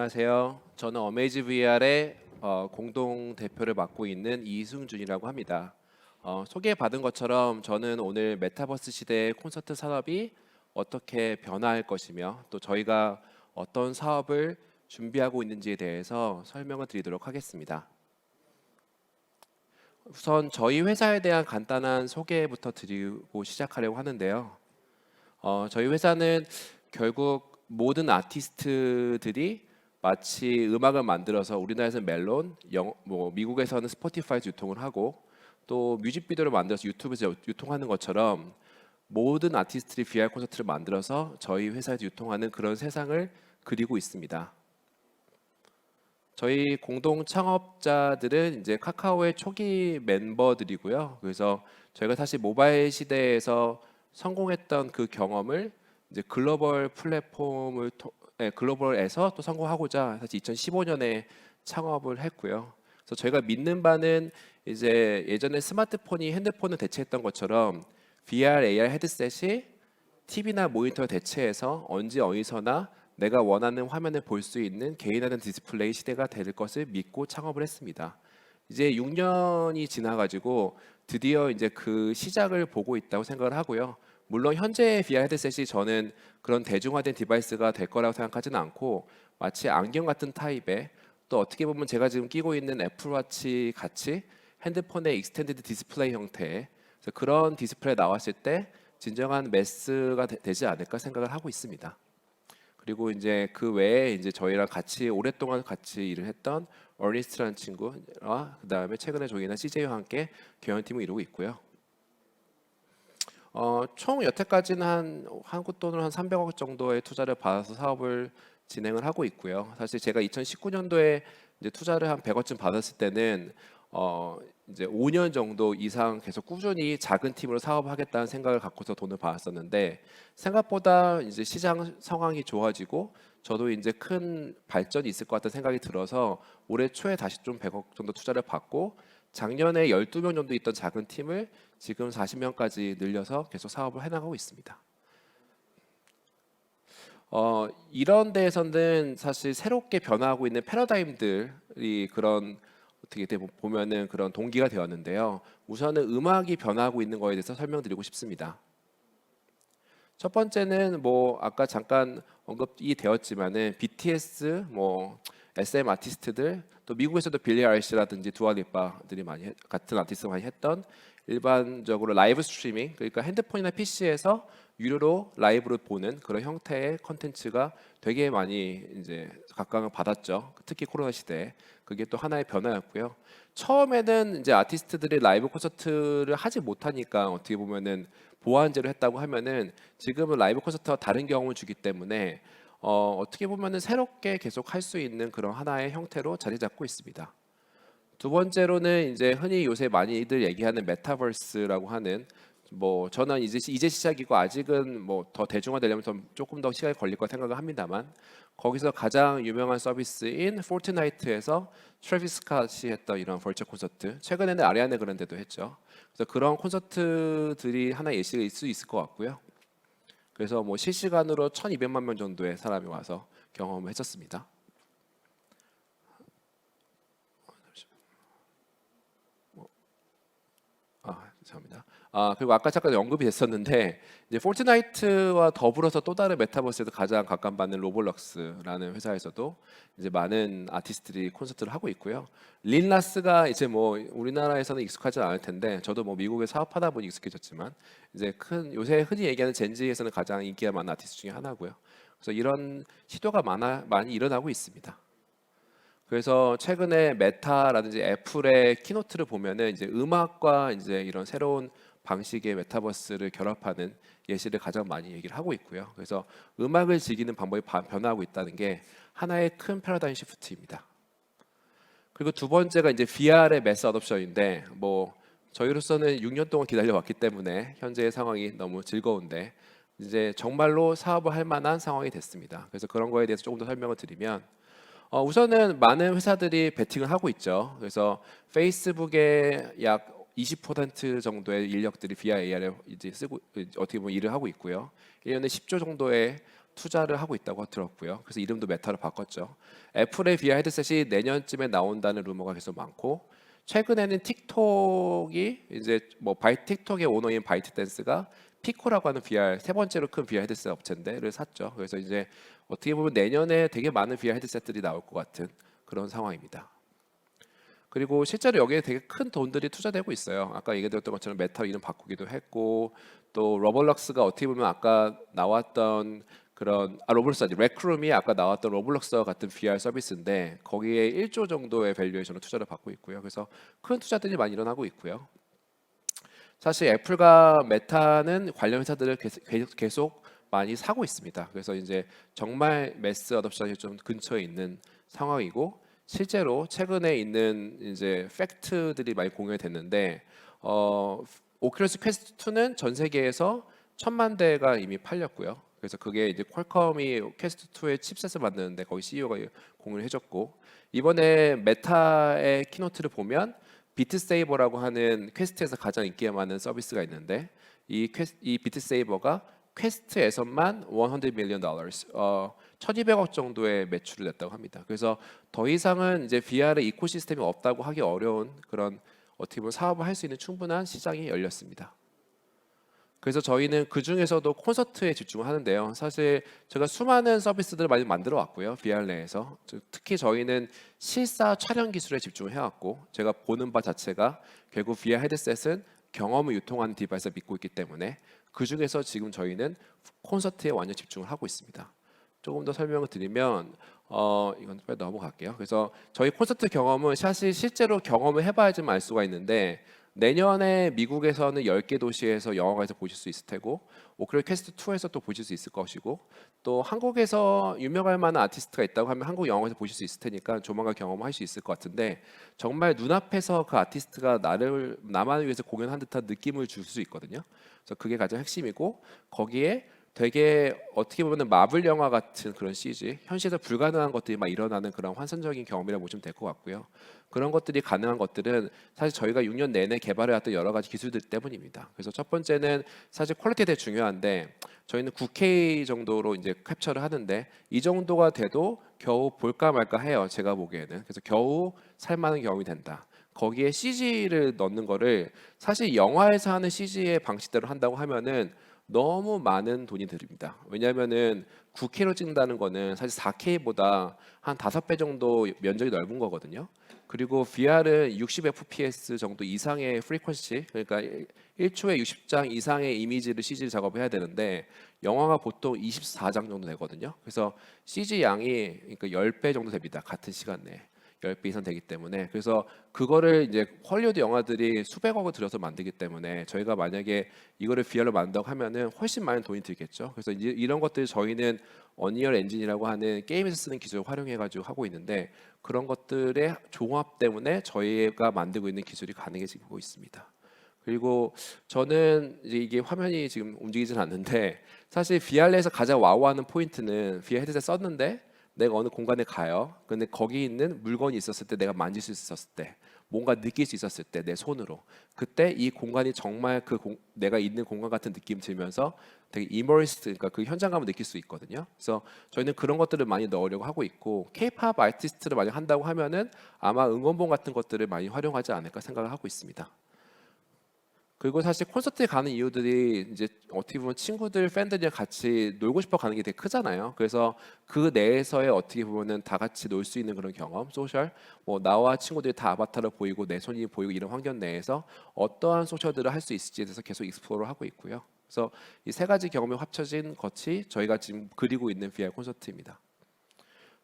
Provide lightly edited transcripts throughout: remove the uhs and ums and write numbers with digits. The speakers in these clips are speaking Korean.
안녕하세요. 저는 어메이즈 VR의 공동 대표를 맡고 있는 이승준이라고 합니다. 소개받은 것처럼 저는 오늘 메타버스 시대의 콘서트 산업이 어떻게 변화할 것이며 또 저희가 어떤 사업을 준비하고 있는지에 대해서 설명을 드리도록 하겠습니다. 우선 저희 회사에 대한 간단한 소개부터 드리고 시작하려고 하는데요. 저희 회사는 결국 모든 아티스트들이 마치 음악을 만들어서 우리나라에서는 멜론, 미국에서는 스포티파이에서 유통을 하고 또 뮤직비디오를 만들어서 유튜브에서 유통하는 것처럼 모든 아티스트들이 VR 콘서트를 만들어서 저희 회사에서 유통하는 그런 세상을 그리고 있습니다. 저희 공동 창업자들은 이제 카카오의 초기 멤버들이고요. 그래서 저희가 사실 모바일 시대에서 성공했던 그 경험을 이제 글로벌 플랫폼을 글로벌에서 또 성공하고자 사실 2015년에 창업을 했고요. 그래서 저희가 믿는 바는 이제 예전에 스마트폰이 핸드폰을 대체했던 것처럼 VR, AR 헤드셋이 TV나 모니터를 대체해서 언제 어디서나 내가 원하는 화면을 볼 수 있는 개인화된 디스플레이 시대가 될 것을 믿고 창업을 했습니다. 이제 6년이 지나가지고 드디어 이제 그 시작을 보고 있다고 생각을 하고요. 물론 현재의 VR 헤드셋이 저는 그런 대중화된 디바이스가 될 거라고 생각하지는 않고 마치 안경 같은 타입의 또 어떻게 보면 제가 지금 끼고 있는 애플워치 같이 핸드폰의 익스텐디드 디스플레이 형태의 그런 디스플레이 나왔을 때 진정한 매스가 되지 않을까 생각을 하고 있습니다. 그리고 이제 그 외에 이제 저희랑 같이 오랫동안 같이 일을 했던 어니스트라는 친구와 그다음에 최근에 조인한 CJ와 함께 경영팀을 이루고 있고요. 총 여태까지는 한 한국 돈으로 한 300억 정도의 투자를 받아서 사업을 진행을 하고 있고요. 사실 제가 2019년도에 이제 투자를 한 100억쯤 받았을 때는 이제 5년 정도 이상 계속 꾸준히 작은 팀으로 사업하겠다는 생각을 갖고서 돈을 받았었는데 생각보다 이제 시장 상황이 좋아지고 저도 이제 큰 발전이 있을 것 같다는 생각이 들어서 올해 초에 다시 좀 100억 정도 투자를 받고 작년에 12명 정도 있던 작은 팀을 지금 40명까지 늘려서 계속 사업을 해나가고 있습니다. 이런 데에서는 사실 새롭게 변화하고 있는 패러다임들이 그런 어떻게 보면은 그런 동기가 되었는데요. 우선은 음악이 변화하고 있는 거에 대해서 설명드리고 싶습니다. 첫 번째는 뭐 아까 잠깐 언급이 되었지만은 BTS, 뭐 SM 아티스트들, 또 미국에서도 빌리 아일리시라든지 두아리파들이 같은 아티스트가 많이 했던 일반적으로 라이브 스트리밍, 그러니까 핸드폰이나 PC에서 유료로 라이브로 보는 그런 형태의 컨텐츠가 되게 많이 이제 각광을 받았죠. 특히 코로나 시대에 그게 또 하나의 변화였고요. 처음에는 이제 아티스트들이 라이브 콘서트를 하지 못하니까 어떻게 보면은 보완제로 했다고 하면은 지금은 라이브 콘서트와 다른 경험을 주기 때문에 어떻게 보면은 새롭게 계속 할 수 있는 그런 하나의 형태로 자리 잡고 있습니다. 두 번째로는 이제 흔히 요새 많이들 얘기하는 메타버스라고 하는 뭐 저는 이제 시작이고 아직은 뭐 더 대중화되려면 조금 더 시간이 걸릴 거 생각을 합니다만 거기서 가장 유명한 서비스인 포트나이트에서 트래비스 스캇이 했던 이런 벌처 콘서트 최근에는 아리아나 그란데도 했죠. 그래서 그런 콘서트들이 하나 예시가 있을 수 있을 것 같고요. 그래서 뭐 실시간으로 1,200만 명 정도의 사람이 와서 경험을 했었습니다. 죄송합니다. 그리고 아까 잠깐 언급이 됐었는데 이제 포트나이트와 더불어서 또 다른 메타버스에도 가장 각광받는 로블록스라는 회사에서도 이제 많은 아티스트들이 콘서트를 하고 있고요. 릴나스가 이제 뭐 우리나라에서는 익숙하지 않을 텐데 저도 뭐 미국에 사업하다 보니 익숙해졌지만 이제 요새 흔히 얘기하는 젠지에서는 가장 인기가 많은 아티스트 중에 하나고요. 그래서 이런 시도가 많이 일어나고 있습니다. 그래서 최근에 메타라든지 애플의 키노트를 보면은 이제 음악과 이제 이런 새로운 방식의 메타버스를 결합하는 예시를 가장 많이 얘기를 하고 있고요. 그래서 음악을 즐기는 방법이 변화하고 있다는 게 하나의 큰 패러다임 시프트입니다. 그리고 두 번째가 이제 VR의 매스 어덥션인데 뭐 저희로서는 6년 동안 기다려왔기 때문에 현재의 상황이 너무 즐거운데 이제 정말로 사업을 할 만한 상황이 됐습니다. 그래서 그런 거에 대해서 조금 더 설명을 드리면 우선은 많은 회사들이 베팅을 하고 있죠. 그래서 페이스북의 약 20% 정도의 인력들이 VR, AR에 이제 쓰고 어떻게 보면 일을 하고 있고요. 1년에 10조 정도의 투자를 하고 있다고 들었고요. 그래서 이름도 메타로 바꿨죠. 애플의 VR 헤드셋이 내년쯤에 나온다는 루머가 계속 많고, 최근에는 틱톡이 이제 뭐 틱톡의 오너인 바이트댄스가 피코라고 하는 VR 세 번째로 큰 VR 헤드셋 업체인데를 샀죠. 그래서 이제 어떻게 보면 내년에 되게 많은 VR 헤드셋들이 나올 것 같은 그런 상황입니다. 그리고 실제로 여기에 되게 큰 돈들이 투자되고 있어요. 아까 얘기드렸던 것처럼 메타 이름 바꾸기도 했고, 또 러블록스가 어떻게 보면 아까 나왔던 그런 로블록스 아니 레크룸이 아까 나왔던 로블록스와 같은 VR 서비스인데 거기에 1조 정도의 밸류에이션을 투자를 받고 있고요. 그래서 큰 투자들이 많이 일어나고 있고요. 사실 애플과 메타는 관련 회사들을 계속 많이 사고 있습니다. 그래서 이제 정말 매스 어답션이 좀 근처에 있는 상황이고, 실제로 최근에 있는 이제 팩트들이 많이 공유가 됐는데 오큘러스 퀘스트 2는 전 세계에서 1,000만 대가 이미 팔렸고요. 그래서 그게 이제 퀄컴이 퀘스트 2의 칩셋을 만드는데 거기 CEO가 공유를 해줬고, 이번에 메타의 키노트를 보면 비트세이버라고 하는 퀘스트에서 가장 인기가 많은 서비스가 있는데 이 비트세이버가 퀘스트에서만 100 million dollars, 1,200억 정도의 매출을 냈다고 합니다. 그래서 더 이상은 이제 VR의 이코시스템이 없다고 하기 어려운 그런 어떻게 보면 사업을 할 수 있는 충분한 시장이 열렸습니다. 그래서 저희는 그 중에서도 콘서트에 집중을 하는데요. 사실 제가 수많은 서비스들을 많이 만들어 왔고요. VR 내에서 특히 저희는 실사 촬영 기술에 집중을 해왔고, 제가 보는 바 자체가 결국 VR 헤드셋은 경험을 유통하는 디바이스를 믿고 있기 때문에 그 중에서 지금 저희는 콘서트에 완전 집중을 하고 있습니다. 조금 더 설명을 드리면 이건 빨리 넘어갈게요. 그래서 저희 콘서트 경험은 사실 실제로 경험을 해봐야지만 알 수가 있는데, 내년에 미국에서는 10개 도시에서 영화관에서 보실 수 있을 테고, 오큘러스 퀘스트 2에서 또 보실 수 있을 것이고, 또 한국에서 유명할 만한 아티스트가 있다고 하면 한국 영화관에서 보실 수 있을 테니까 조만간 경험할 수 있을 것 같은데, 정말 눈앞에서 그 아티스트가 나만을 위해서 공연한 듯한 느낌을 줄 수 있거든요. 그래서 그게 가장 핵심이고, 거기에 되게 어떻게 보면 마블 영화 같은 그런 CG, 현실에서 불가능한 것들이 막 일어나는 그런 환상적인 경험이라고 보시면 될 것 같고요. 그런 것들이 가능한 것들은 사실 저희가 6년 내내 개발해왔던 여러 가지 기술들 때문입니다. 그래서 첫 번째는 사실 퀄리티가 되게 중요한데, 저희는 9K 정도로 이제 캡처를 하는데 이 정도가 돼도 겨우 볼까 말까 해요. 제가 보기에는. 그래서 겨우 살만한 경험이 된다. 거기에 CG를 넣는 거를 사실 영화에서 하는 CG의 방식대로 한다고 하면은 너무 많은 돈이 들입니다. 왜냐하면은 9K로 찍는다는 거는 사실 4K보다 한 5배 정도 면적이 넓은 거거든요. 그리고 VR은 60 fps 정도 이상의 프리퀀시, 그러니까 1초에 60장 이상의 이미지를 CG 작업해야 되는데 영화가 보통 24장 정도 되거든요. 그래서 CG 양이 그러니까 10배 정도 됩니다. 같은 시간 내에. 10배 이상 되기 때문에, 그래서 그거를 이제 헐리우드 영화들이 수백억을 들여서 만들기 때문에 저희가 만약에 이거를 VR로 만든다고 하면은 훨씬 많은 돈이 들겠죠. 그래서 이런 것들 저희는 언리얼 엔진이라고 하는 게임에서 쓰는 기술을 활용해 가지고 하고 있는데, 그런 것들의 종합 때문에 저희가 만들고 있는 기술이 가능해지고 있습니다. 그리고 저는 이게 화면이 지금 움직이진 않는데, 사실 VR 내에서 가장 와우하는 포인트는 VR 헤드셋 썼는데 내가 어느 공간에 가요. 근데 거기 있는 물건이 있었을 때, 내가 만질 수 있었을 때, 뭔가 느낄 수 있었을 때 내 손으로, 그때 이 공간이 정말 내가 있는 공간 같은 느낌 들면서 되게 이머리스드, 그러니까 그 현장감을 느낄 수 있거든요. 그래서 저희는 그런 것들을 많이 넣으려고 하고 있고, K-팝 아티스트를 많이 한다고 하면은 아마 응원봉 같은 것들을 많이 활용하지 않을까 생각을 하고 있습니다. 그리고 사실 콘서트에 가는 이유들이 이제 어떻게 보면 친구들, 팬들이랑 같이 놀고 싶어 가는 게 되게 크잖아요. 그래서 그 내에서의 어떻게 보면은 다 같이 놀 수 있는 그런 경험, 소셜, 뭐 나와 친구들이 다 아바타로 보이고 내 손이 보이고 이런 환경 내에서 어떠한 소셜들을 할 수 있을지에 대해서 계속 익스플로를 하고 있고요. 그래서 이 세 가지 경험이 합쳐진 것이 저희가 지금 그리고 있는 VR 콘서트입니다.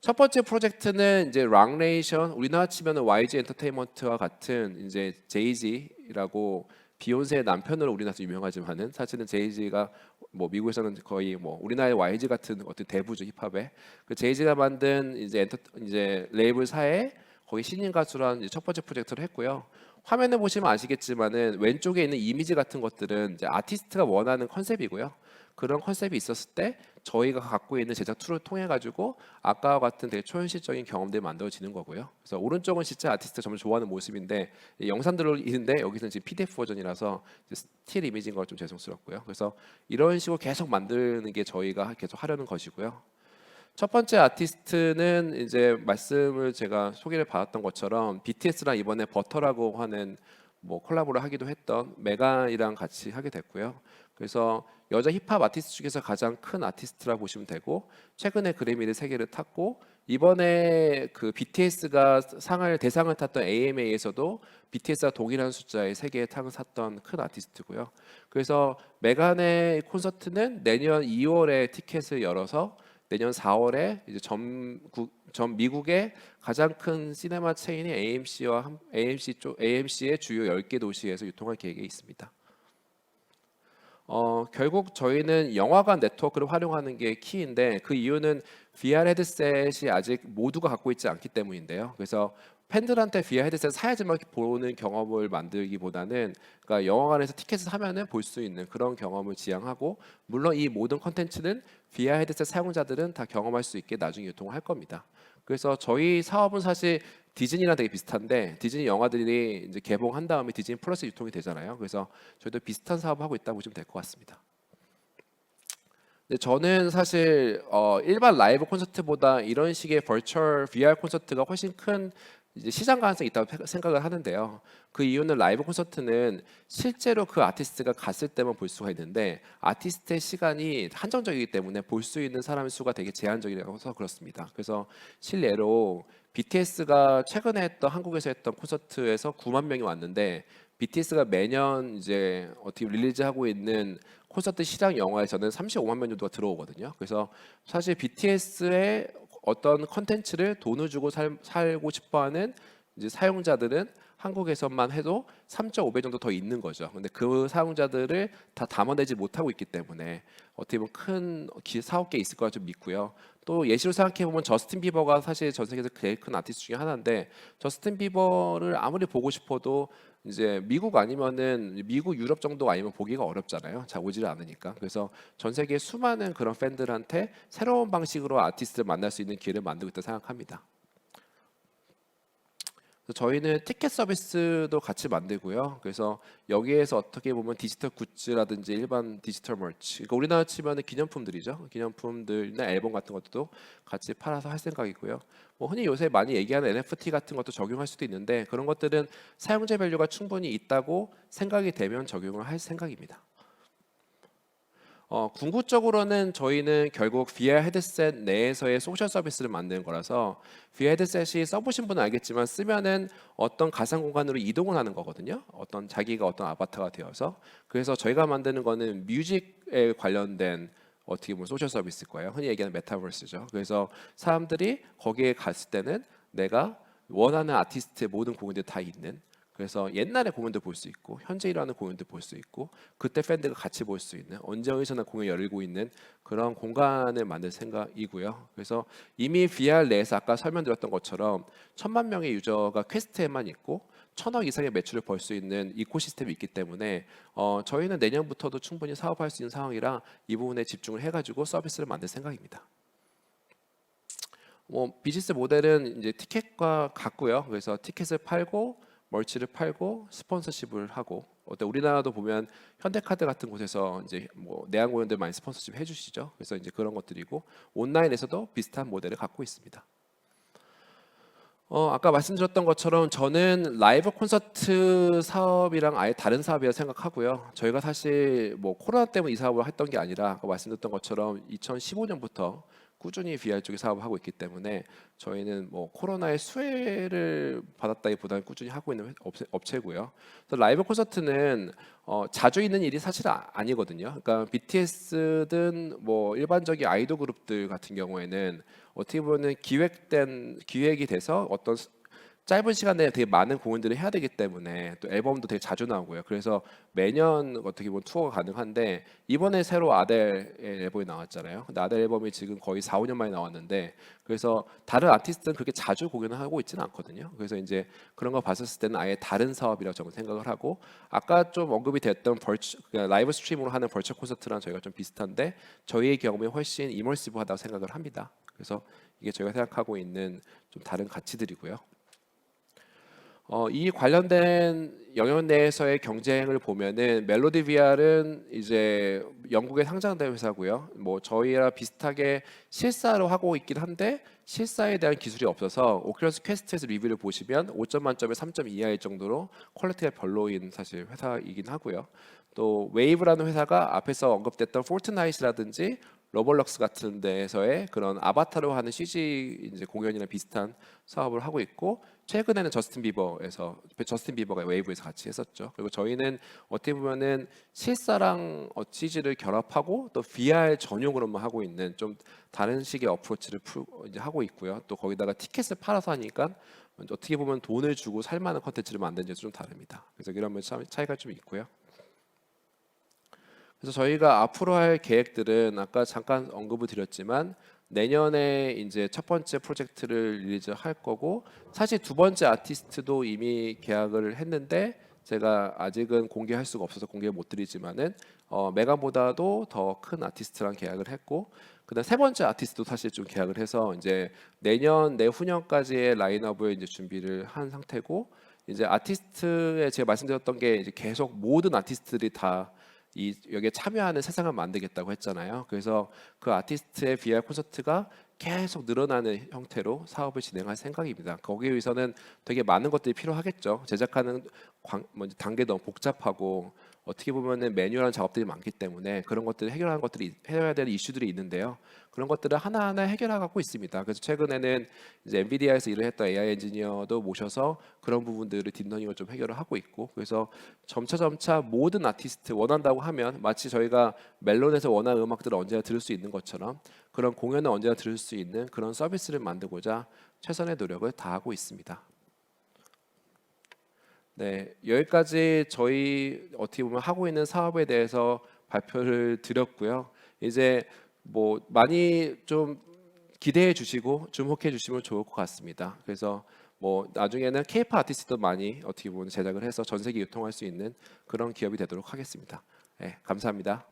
첫 번째 프로젝트는 이제 락네이션, 우리나라 치면은 YG 엔터테인먼트와 같은 이제 제이지라고, 비욘세의 남편으로 우리나라에서 유명하지만은 사실은 제이지가 뭐 미국에서는 거의 뭐 우리나라의 YG 같은 어떤 대부죠, 힙합의. 그 제이지가 만든 이제 레이블사에 거기 신인 가수란 첫 번째 프로젝트를 했고요. 화면에 보시면 아시겠지만은 왼쪽에 있는 이미지 같은 것들은 이제 아티스트가 원하는 컨셉이고요. 그런 컨셉이 있었을 때 저희가 갖고 있는 제작 툴을 통해 가지고 아까와 같은 되게 초현실적인 경험들이 만들어지는 거고요. 그래서 오른쪽은 진짜 아티스트가 정말 좋아하는 모습인데 영상들로 있는데 여기서는 지금 PDF 버전이라서 스틸 이미지인 거 좀 죄송스럽고요. 그래서 이런 식으로 계속 만드는 게 저희가 계속 하려는 것이고요. 첫 번째 아티스트는 이제 말씀을 제가 소개를 받았던 것처럼 BTS랑 이번에 버터라고 하는 뭐 콜라보를 하기도 했던 메간이랑 같이 하게 됐고요. 그래서 여자 힙합 아티스트 중에서 가장 큰 아티스트라 보시면 되고 최근에 그래미를 3개를 탔고 이번에 그 BTS가 대상을 탔던 AMA에서도 BTS와 동일한 숫자의 3개의 상을 탔던 큰 아티스트고요. 그래서 메간의 콘서트는 내년 2월에 티켓을 열어서 내년 4월에 이제 전 미국의 가장 큰 시네마 체인인 AMC의 주요 10개 도시에서 유통할 계획이 있습니다. 결국 저희는 영화관 네트워크를 활용하는 게 키인데 그 이유는 VR 헤드셋이 아직 모두가 갖고 있지 않기 때문인데요. 그래서 팬들한테 VR 헤드셋 사야지만 보는 경험을 만들기보다는 그러니까 영화관에서 티켓을 사면은 볼 수 있는 그런 경험을 지향하고 물론 이 모든 컨텐츠는 VR 헤드셋 사용자들은 다 경험할 수 있게 나중에 유통을 할 겁니다. 그래서 저희 사업은 사실 디즈니랑 되게 비슷한데 디즈니 영화들이 이제 개봉한 다음에 디즈니 플러스 유통이 되잖아요. 그래서 저희도 비슷한 사업을 하고 있다고 보시면 될 것 같습니다. 근데 저는 사실 일반 라이브 콘서트보다 이런 식의 버추얼 VR 콘서트가 훨씬 큰 이제 시장 가능성이 있다고 생각을 하는데요. 그 이유는 라이브 콘서트는 실제로 그 아티스트가 갔을 때만 볼 수가 있는데 아티스트의 시간이 한정적이기 때문에 볼 수 있는 사람의 수가 되게 제한적이라서 그렇습니다. 그래서 실례로 BTS가 최근에 한국에서 했던 콘서트에서 9만 명이 왔는데 BTS가 매년 이제 어떻게 릴리즈하고 있는 콘서트 시장 영화에서는 35만 명 정도가 들어오거든요. 그래서 사실 BTS의 어떤 컨텐츠를 돈을 주고 살고 싶어하는 이제 사용자들은 한국에서만 해도 3.5배 정도 더 있는 거죠. 근데 그 사용자들을 다 담아내지 못하고 있기 때문에 어떻게 보면 큰 사업계 있을 거라 좀 믿고요. 또 예시로 생각해 보면 저스틴 비버가 사실 전 세계에서 제일 큰 아티스트 중에 하나인데 저스틴 비버를 아무리 보고 싶어도 이제 미국 아니면은 미국 유럽 정도 아니면 보기가 어렵잖아요. 잘 오지를 않으니까. 그래서 전 세계 수많은 그런 팬들한테 새로운 방식으로 아티스트를 만날 수 있는 기회를 만들고 있다 생각합니다. 그래서 저희는 티켓 서비스도 같이 만들고요. 그래서 여기에서 어떻게 보면 디지털 굿즈라든지 일반 디지털 멀치, 그러니까 우리나라 치면은 기념품들이죠. 기념품들이나 앨범 같은 것도 같이 팔아서 할 생각이고요. 뭐 흔히 요새 많이 얘기하는 NFT 같은 것도 적용할 수도 있는데 그런 것들은 사용자 밸류가 충분히 있다고 생각이 되면 적용을 할 생각입니다. 궁극적으로는 저희는 결국 VR 헤드셋 내에서의 소셜 서비스를 만드는 거라서 VR 헤드셋이 써보신 분은 알겠지만 쓰면은 어떤 가상 공간으로 이동을 하는 거거든요. 어떤 자기가 어떤 아바타가 되어서 그래서 저희가 만드는 거는 뮤직에 관련된 어떻게 보면 소셜 서비스일 거예요. 흔히 얘기하는 메타버스죠. 그래서 사람들이 거기에 갔을 때는 내가 원하는 아티스트의 모든 공연들이 다 있는 그래서 옛날의 공연도 볼 수 있고 현재 일어나는 공연도 볼 수 있고 그때 팬들과 같이 볼 수 있는 언제 어디서나 공연 열리고 있는 그런 공간을 만들 생각이고요. 그래서 이미 VR 내에서 아까 설명드렸던 것처럼 1,000만 명의 유저가 퀘스트에만 있고 1,000억 이상의 매출을 벌 수 있는 이코시스템이 있기 때문에 저희는 내년부터도 충분히 사업할 수 있는 상황이라 이 부분에 집중을 해가지고 서비스를 만들 생각입니다. 비즈니스 모델은 이제 티켓과 같고요. 그래서 티켓을 팔고 멀치를 팔고 스폰서십을 하고 우리나라도 보면 현대카드 같은 곳에서 이제 뭐 내한 공연들 많이 스폰서십 해주시죠. 그래서 이제 그런 것들이고 온라인에서도 비슷한 모델을 갖고 있습니다. 아까 말씀드렸던 것처럼 저는 라이브 콘서트 사업이랑 아예 다른 사업이라 생각하고요. 저희가 사실 뭐 코로나 때문에 이 사업을 했던 게 아니라 아까 말씀드렸던 것처럼 2015년부터 꾸준히 VR 쪽에 사업을 하고 있기 때문에 저희는 뭐 코로나의 수혜를 받았다기보다는 꾸준히 하고 있는 업체고요. 그래서 라이브 콘서트는 자주 있는 일이 사실 아니거든요. 그러니까 BTS든 뭐 일반적인 아이돌 그룹들 같은 경우에는 어떻게 보면 기획이 돼서 어떤 짧은 시간 내에 되게 많은 공연들을 해야 되기 때문에 또 앨범도 되게 자주 나오고요. 그래서 매년 어떻게 보면 투어가 가능한데 이번에 새로 아델의 앨범이 나왔잖아요. 근데 아델 앨범이 지금 거의 4, 5년 만에 나왔는데 그래서 다른 아티스트는 그렇게 자주 공연을 하고 있지는 않거든요. 그래서 이제 그런 거 봤었을 때는 아예 다른 사업이라고 저는 생각을 하고 아까 좀 언급이 됐던 그러니까 라이브 스트림으로 하는 벌처 콘서트랑 저희가 좀 비슷한데 저희의 경우에 훨씬 이머시브하다고 생각을 합니다. 그래서 이게 저희가 생각하고 있는 좀 다른 가치들이고요. 이 관련된 영역 내에서의 경쟁을 보면은 멜로디 VR은 이제 영국에 상장된 회사고요. 뭐 저희랑 비슷하게 실사로 하고 있긴 한데 실사에 대한 기술이 없어서 오큘러스 퀘스트에서 리뷰를 보시면 5점 만점에 3점 이하일 정도로 퀄리티가 별로인 사실 회사이긴 하고요. 또 웨이브라는 회사가 앞에서 언급됐던 포트나잇이라든지 로블록스 같은 데에서의 그런 아바타로 하는 CG 이제 공연이랑 비슷한 사업을 하고 있고 최근에는 저스틴 비버가 웨이브에서 같이 했었죠. 그리고 저희는 어떻게 보면은 실사랑 CG를 결합하고 또 VR 전용으로만 하고 있는 좀 다른 식의 어프로치를 이제 하고 있고요. 또 거기다가 티켓을 팔아서 하니까 어떻게 보면 돈을 주고 살 만한 컨텐츠를 만드는 게 좀 다릅니다. 그래서 이런 면 차이가 좀 있고요. 그래서 저희가 앞으로 할 계획들은 아까 잠깐 언급을 드렸지만 내년에 이제 첫 번째 프로젝트를 릴리즈 할 거고 사실 두 번째 아티스트도 이미 계약을 했는데 제가 아직은 공개할 수가 없어서 공개 못 드리지만은 메가보다도 더 큰 아티스트랑 계약을 했고 그다음 세 번째 아티스트도 사실 좀 계약을 해서 이제 내년 내후년까지의 라인업을 이제 준비를 한 상태고 이제 아티스트에 제가 말씀드렸던 게 이제 계속 모든 아티스트들이 다 여기에 참여하는 세상을 만들겠다고 했잖아요. 그래서 그 아티스트의 VR 콘서트가 계속 늘어나는 형태로 사업을 진행할 생각입니다. 거기에 위해서는 되게 많은 것들이 필요하겠죠. 제작하는 단계도 복잡하고 어떻게 보면은 매뉴얼한 작업들이 많기 때문에 그런 것들을 해결하는 것들이 해야 될 이슈들이 있는데요. 그런 것들을 하나하나 해결하고 있습니다. 그래서 최근에는 이제 엔비디아에서 일을 했던 AI 엔지니어도 모셔서 그런 부분들을 딥러닝을 좀 해결을 하고 있고 그래서 점차 모든 아티스트 원한다고 하면 마치 저희가 멜론에서 원하는 음악들을 언제나 들을 수 있는 것처럼 그런 공연을 언제나 들을 수 있는 그런 서비스를 만들고자 최선의 노력을 다하고 있습니다. 네, 여기까지 저희 어떻게 보면 하고 있는 사업에 대해서 발표를 드렸고요. 이제 뭐 많이 좀 기대해 주시고 주목해 주시면 좋을 것 같습니다. 그래서 뭐 나중에는 K-pop 아티스트도 많이 어떻게 보면 제작을 해서 전 세계 유통할 수 있는 그런 기업이 되도록 하겠습니다. 네, 감사합니다.